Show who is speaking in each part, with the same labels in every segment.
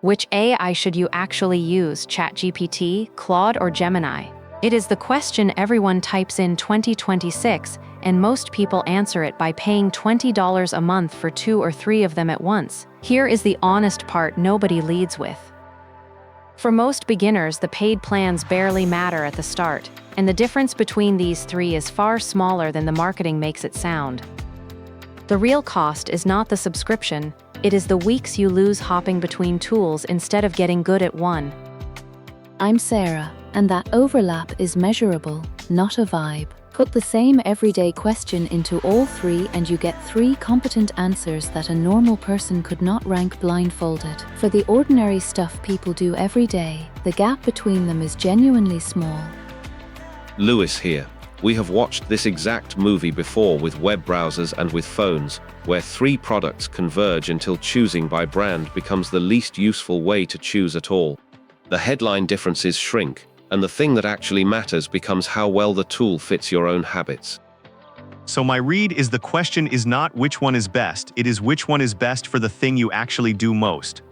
Speaker 1: Which AI should you actually use, ChatGPT, Claude, or Gemini? It is the question everyone types in 2026, and most people answer it by paying $20 a month for 2 or 3 of them at once. Here is the honest part nobody leads with. For most beginners, the paid plans barely matter at the start, and the difference between these 3 is far smaller than the marketing makes it sound. The real cost is not the subscription, it is the weeks you lose hopping between tools instead of getting good at one.
Speaker 2: I'm Sarah, and that overlap is measurable, not a vibe. Put the same everyday question into all 3 and you get 3 competent answers that a normal person could not rank blindfolded. For the ordinary stuff people do every day, the gap between them is genuinely small.
Speaker 3: Lewis here. We have watched this exact movie before with web browsers and with phones, where 3 products converge until choosing by brand becomes the least useful way to choose at all. The headline differences shrink, and the thing that actually matters becomes how well the tool fits your own habits.
Speaker 4: So my read is the question is not which one is best, it is which one is best for the thing you actually do most.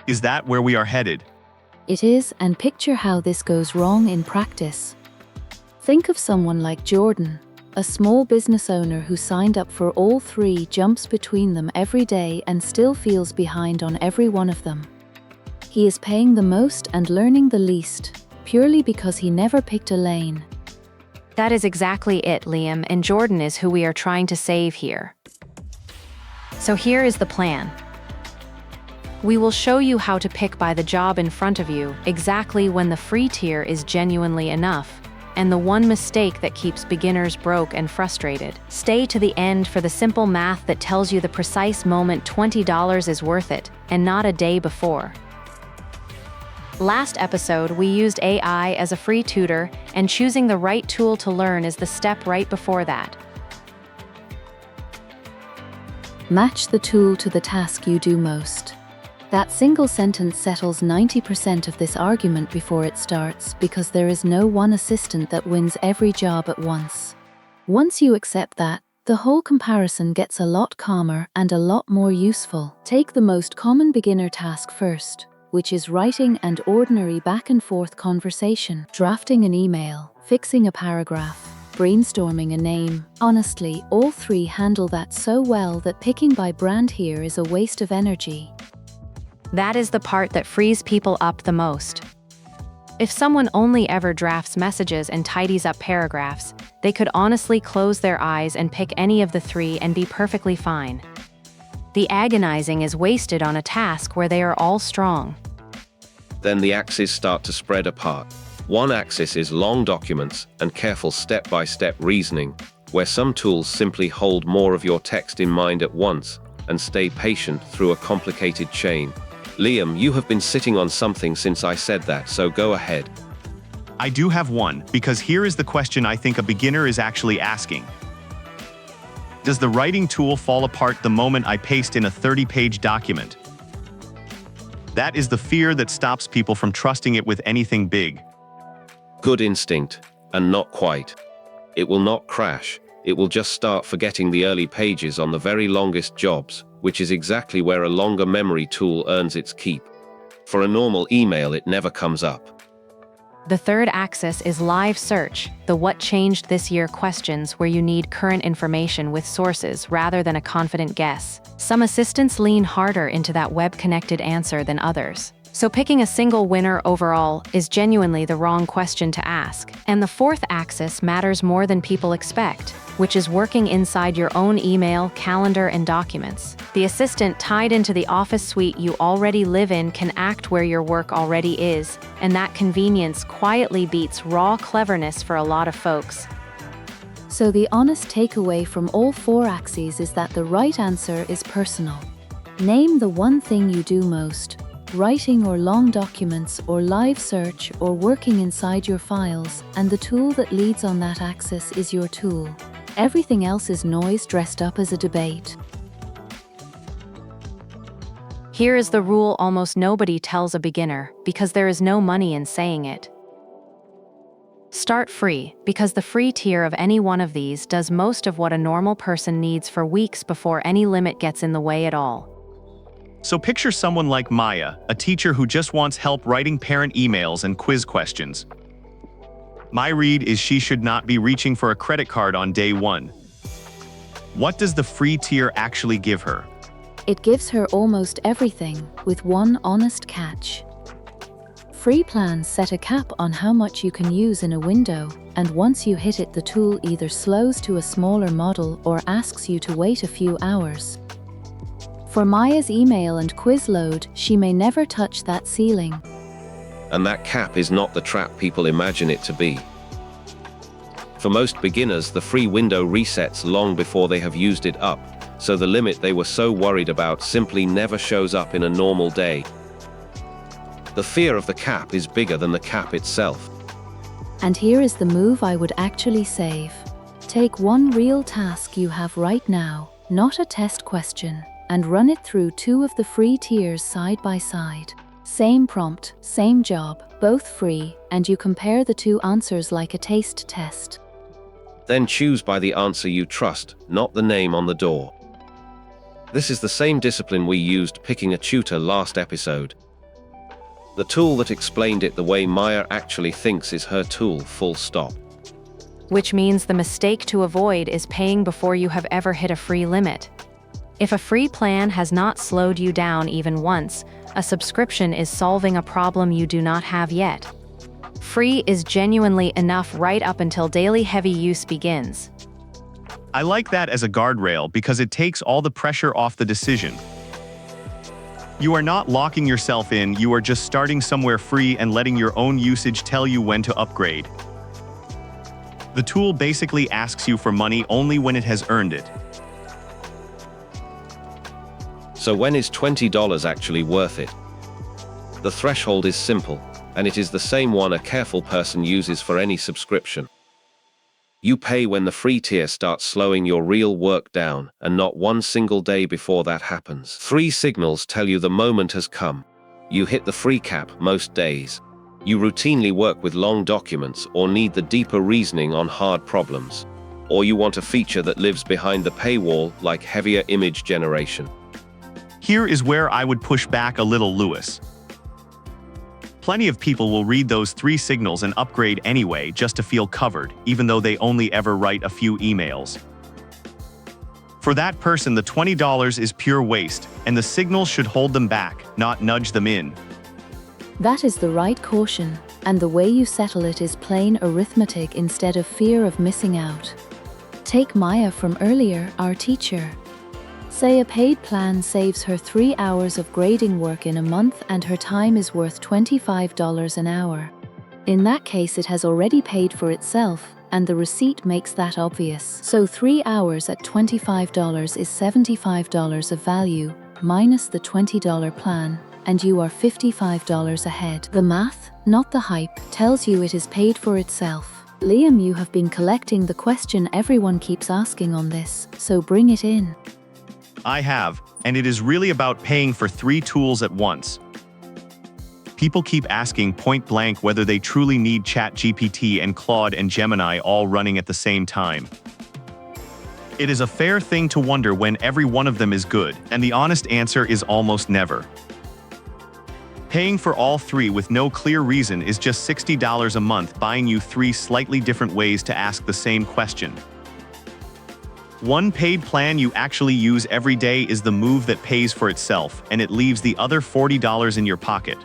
Speaker 4: Is that where we are headed?
Speaker 2: It is, and picture how this goes wrong in practice. Think of someone like Jordan, a small business owner who signed up for all 3, jumps between them every day and still feels behind on every one of them. He is paying the most and learning the least, purely because he never picked a lane.
Speaker 1: That is exactly it, Liam, and Jordan is who we are trying to save here. So here is the plan. We will show you how to pick by the job in front of you, exactly when the free tier is genuinely enough, and the one mistake that keeps beginners broke and frustrated. Stay to the end for the simple math that tells you the precise moment $20 is worth it, and not a day before. Last episode, we used AI as a free tutor, and choosing the right tool to learn is the step right before that.
Speaker 2: Match the tool to the task you do most. That single sentence settles 90% of this argument before it starts, because there is no one assistant that wins every job at once. Once you accept that, the whole comparison gets a lot calmer and a lot more useful. Take the most common beginner task first, which is writing an ordinary back-and-forth conversation, drafting an email, fixing a paragraph, brainstorming a name. Honestly, all 3 handle that so well that picking by brand here is a waste of energy.
Speaker 1: That is the part that frees people up the most. If someone only ever drafts messages and tidies up paragraphs, they could honestly close their eyes and pick any of the 3 and be perfectly fine. The agonizing is wasted on a task where they are all strong.
Speaker 3: Then the axes start to spread apart. One axis is long documents and careful step-by-step reasoning, where some tools simply hold more of your text in mind at once and stay patient through a complicated chain. Liam, you have been sitting on something since I said that, so go ahead.
Speaker 4: I do have one, because here is the question I think a beginner is actually asking. Does the writing tool fall apart the moment I paste in a 30-page document? That is the fear that stops people from trusting it with anything big.
Speaker 3: Good instinct, and not quite. It will not crash. It will just start forgetting the early pages on the very longest jobs, which is exactly where a longer memory tool earns its keep. For a normal email, it never comes up.
Speaker 1: The third axis is live search, the what changed this year questions where you need current information with sources rather than a confident guess. Some assistants lean harder into that web-connected answer than others. So picking a single winner overall is genuinely the wrong question to ask. And the fourth axis matters more than people expect, which is working inside your own email, calendar, and documents. The assistant tied into the office suite you already live in can act where your work already is, and that convenience quietly beats raw cleverness for a lot of folks.
Speaker 2: So the honest takeaway from all 4 axes is that the right answer is personal. Name the one thing you do most. Writing or long documents, or live search, or working inside your files, and the tool that leads on that axis is your tool. Everything else is noise dressed up as a debate.
Speaker 1: Here is the rule almost nobody tells a beginner, because there is no money in saying it. Start free, because the free tier of any one of these does most of what a normal person needs for weeks before any limit gets in the way at all.
Speaker 4: So picture someone like Maya, a teacher who just wants help writing parent emails and quiz questions. My read is she should not be reaching for a credit card on day one. What does the free tier actually give her?
Speaker 2: It gives her almost everything, with one honest catch. Free plans set a cap on how much you can use in a window, and once you hit it, the tool either slows to a smaller model or asks you to wait a few hours. For Maya's email and quiz load, she may never touch that ceiling.
Speaker 3: And that cap is not the trap people imagine it to be. For most beginners, the free window resets long before they have used it up, so the limit they were so worried about simply never shows up in a normal day. The fear of the cap is bigger than the cap itself.
Speaker 2: And here is the move I would actually save. Take one real task you have right now, not a test question, and run it through two of the free tiers side by side. Same prompt, same job, both free, and you compare the two answers like a taste test.
Speaker 3: Then choose by the answer you trust, not the name on the door. This is the same discipline we used picking a tutor last episode. The tool that explained it the way Maya actually thinks is her tool, full stop.
Speaker 1: Which means the mistake to avoid is paying before you have ever hit a free limit. If a free plan has not slowed you down even once, a subscription is solving a problem you do not have yet. Free is genuinely enough right up until daily heavy use begins.
Speaker 4: I like that as a guardrail because it takes all the pressure off the decision. You are not locking yourself in, you are just starting somewhere free and letting your own usage tell you when to upgrade. The tool basically asks you for money only when it has earned it.
Speaker 3: So when is $20 actually worth it? The threshold is simple, and it is the same one a careful person uses for any subscription. You pay when the free tier starts slowing your real work down, and not one single day before that happens. 3 signals tell you the moment has come. You hit the free cap most days. You routinely work with long documents or need the deeper reasoning on hard problems. Or you want a feature that lives behind the paywall, like heavier image generation.
Speaker 4: Here is where I would push back a little, Lewis. Plenty of people will read those 3 signals and upgrade anyway just to feel covered, even though they only ever write a few emails. For that person, the $20 is pure waste, and the signals should hold them back, not nudge them in.
Speaker 2: That is the right caution, and the way you settle it is plain arithmetic instead of fear of missing out. Take Maya from earlier, our teacher. Say a paid plan saves her 3 hours of grading work in a month and her time is worth $25 an hour. In that case, it has already paid for itself, and the receipt makes that obvious. So 3 hours at $25 is $75 of value, minus the $20 plan, and you are $55 ahead. The math, not the hype, tells you it is paid for itself. Liam, you have been collecting the question everyone keeps asking on this, so bring it in.
Speaker 4: I have, and it is really about paying for 3 tools at once. People keep asking point blank whether they truly need ChatGPT and Claude and Gemini all running at the same time. It is a fair thing to wonder when every one of them is good, and the honest answer is almost never. Paying for all 3 with no clear reason is just $60 a month, buying you 3 slightly different ways to ask the same question. One paid plan you actually use every day is the move that pays for itself, and it leaves the other $40 in your pocket.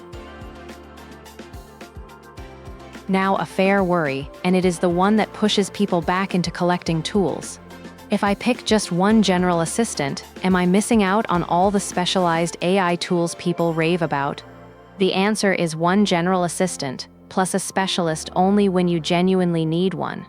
Speaker 1: Now a fair worry, and it is the one that pushes people back into collecting tools. If I pick just one general assistant, am I missing out on all the specialized AI tools people rave about? The answer is one general assistant, plus a specialist only when you genuinely need one.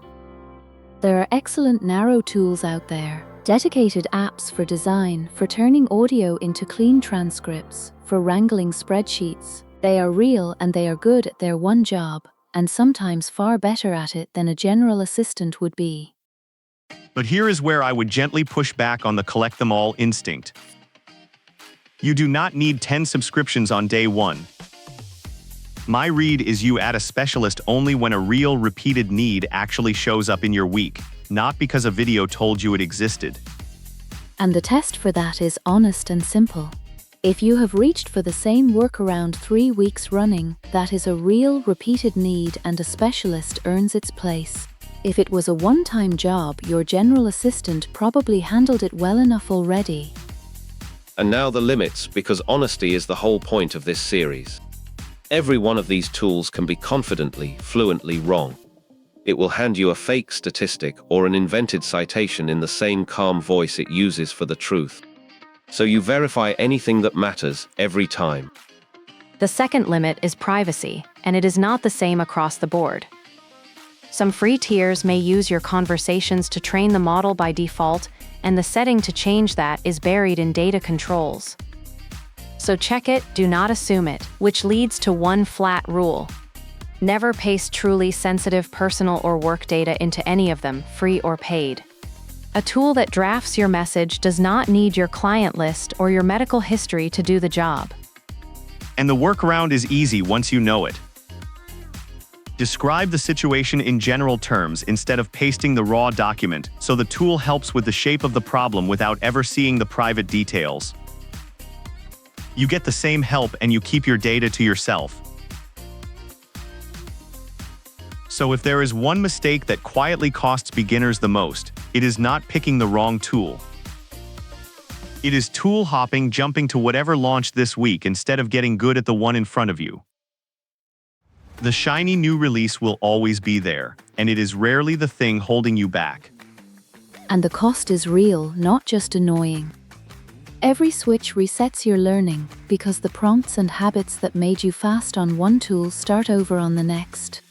Speaker 2: There are excellent narrow tools out there. Dedicated apps for design, for turning audio into clean transcripts, for wrangling spreadsheets. They are real and they are good at their one job, and sometimes far better at it than a general assistant would be.
Speaker 4: But here is where I would gently push back on the collect them all instinct. You do not need 10 subscriptions on day 1. My read is you add a specialist only when a real repeated need actually shows up in your week, not because a video told you it existed.
Speaker 2: And the test for that is honest and simple. If you have reached for the same workaround 3 weeks running, that is a real, repeated need and a specialist earns its place. If it was a one-time job, your general assistant probably handled it well enough already.
Speaker 3: And now the limits, because honesty is the whole point of this series. Every one of these tools can be confidently, fluently wrong. It will hand you a fake statistic or an invented citation in the same calm voice it uses for the truth. So you verify anything that matters every time.
Speaker 1: The second limit is privacy, and it is not the same across the board. Some free tiers may use your conversations to train the model by default, and the setting to change that is buried in data controls. So check it, do not assume it, which leads to one flat rule. Never paste truly sensitive personal or work data into any of them, free or paid. A tool that drafts your message does not need your client list or your medical history to do the job.
Speaker 4: And the workaround is easy once you know it. Describe the situation in general terms instead of pasting the raw document, so the tool helps with the shape of the problem without ever seeing the private details. You get the same help and you keep your data to yourself. So if there is one mistake that quietly costs beginners the most, it is not picking the wrong tool. It is tool hopping, jumping to whatever launched this week instead of getting good at the one in front of you. The shiny new release will always be there, and it is rarely the thing holding you back.
Speaker 2: And the cost is real, not just annoying. Every switch resets your learning, because the prompts and habits that made you fast on one tool start over on the next.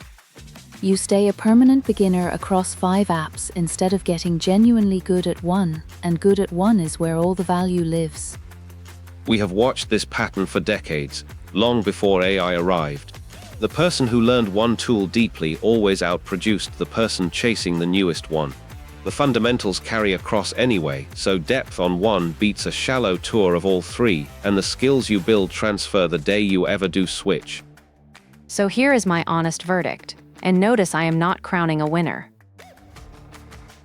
Speaker 2: You stay a permanent beginner across 5 apps instead of getting genuinely good at one, and good at one is where all the value lives.
Speaker 3: We have watched this pattern for decades, long before AI arrived. The person who learned one tool deeply always outproduced the person chasing the newest one. The fundamentals carry across anyway, so depth on one beats a shallow tour of all three, and the skills you build transfer the day you ever do switch.
Speaker 1: So here is my honest verdict. And notice I am not crowning a winner.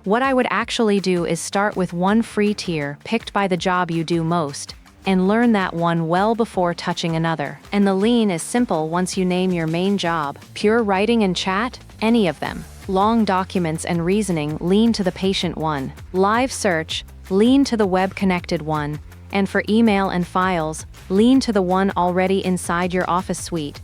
Speaker 1: What I would actually do is start with one free tier picked by the job you do most, and learn that one well before touching another. And the lean is simple once you name your main job. Pure writing and chat, any of them. Long documents and reasoning, lean to the patient one. Live search, lean to the web-connected one. And for email and files, lean to the one already inside your Office suite.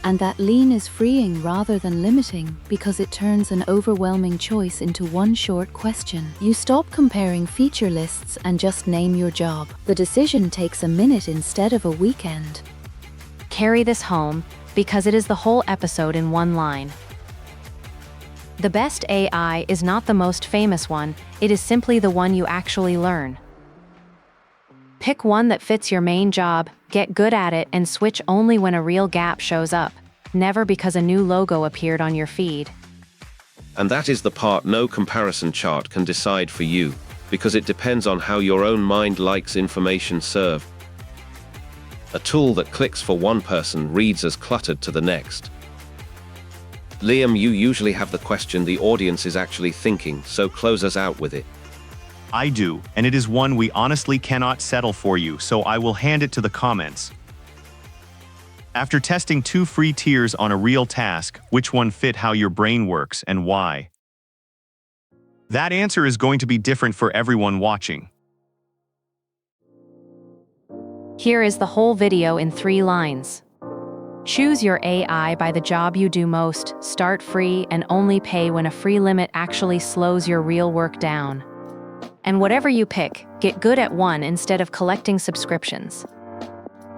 Speaker 2: And that lean is freeing rather than limiting, because it turns an overwhelming choice into one short question. You stop comparing feature lists and just name your job. The decision takes a minute instead of a weekend.
Speaker 1: Carry this home, because it is the whole episode in one line. The best AI is not the most famous one, it is simply the one you actually learn. Pick one that fits your main job, get good at it, and switch only when a real gap shows up, never because a new logo appeared on your feed.
Speaker 3: And that is the part no comparison chart can decide for you, because it depends on how your own mind likes information served. A tool that clicks for one person reads as cluttered to the next. Liam, you usually have the question the audience is actually thinking, so close us out with it.
Speaker 4: I do, and it is one we honestly cannot settle for you, so I will hand it to the comments. After testing 2 free tiers on a real task, which one fit how your brain works and why? That answer is going to be different for everyone watching.
Speaker 1: Here is the whole video in 3 lines. Choose your AI by the job you do most, start free, and only pay when a free limit actually slows your real work down. And whatever you pick, get good at one instead of collecting subscriptions.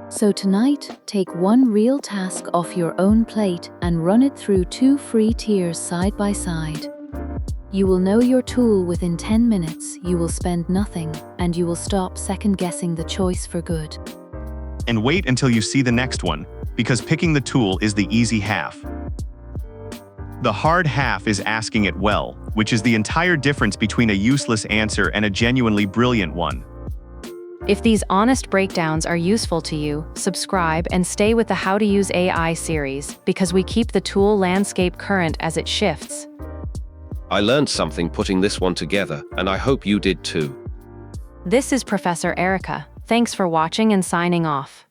Speaker 2: So tonight, take one real task off your own plate and run it through 2 free tiers side by side. You will know your tool within 10 minutes, you will spend nothing, and you will stop second-guessing the choice for good.
Speaker 4: And wait until you see the next one, because picking the tool is the easy half. The hard half is asking it well, which is the entire difference between a useless answer and a genuinely brilliant one.
Speaker 1: If these honest breakdowns are useful to you, subscribe and stay with the How to Use AI series, because we keep the tool landscape current as it shifts.
Speaker 3: I learned something putting this one together, and I hope you did too.
Speaker 1: This is Professor Erica, Thanks for watching and signing off.